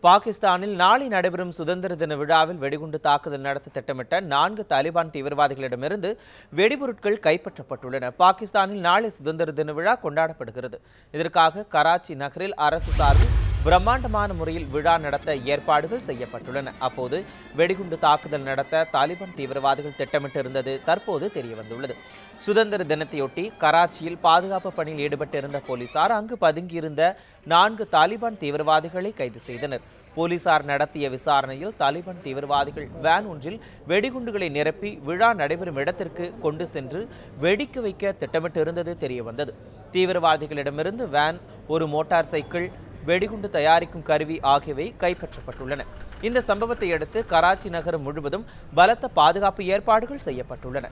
பாகிஸ்தானில் நாளை நடைபெறும் சுதந்திர தின விழாவில் வெடிகுண்டு தாக்குதல் நடத்த திட்டமிட்ட 4 தாலிபான் தீவிரவாதிகளிடமிருந்து வெடிபொருட்கள் கைப்பற்றப்பட்டுள்ளன. பாகிஸ்தானில் நாளை சுதந்திர தின விழா கொண்டாடப்படுகிறது. இதற்காக கராச்சி நகரில் அரசு சார்பில் பிரம்மாண்டமான முறையில் விழா நடத்த ஏற்பாடுகள் செய்யப்பட்டுள்ளன. அப்போது வெடிகுண்டு தாக்குதல் நடத்த தாலிபான் தீவிரவாதிகள் திட்டமிட்டிருந்தது தற்போது தெரியவந்துள்ளது. சுதந்திர தினத்தையொட்டி கராச்சியில் பாதுகாப்பு பணியில் ஈடுபட்டிருந்த போலீசார் அங்கு பதுங்கியிருந்த 4 தாலிபான் தீவிரவாதிகளை கைது செய்தனர். போலீசார் நடத்திய விசாரணையில் தாலிபான் தீவிரவாதிகள் வேன் ஒன்றில் வெடிகுண்டுகளை நிரப்பி விழா நடைபெறும் இடத்திற்கு கொண்டு சென்று வெடிக்க வைக்க திட்டமிட்டிருந்தது தெரியவந்தது. தீவிரவாதிகளிடமிருந்து வேன், ஒரு மோட்டார் சைக்கிள், வெடிகுண்டு தயாரிக்கும் கருவி ஆகியவை கைப்பற்றப்பட்டுள்ளன. இந்த சம்பவத்தை அடுத்து கராச்சி நகரம் முழுவதும் பலத்த பாதுகாப்பு ஏற்பாடுகள் செய்யப்பட்டுள்ளன.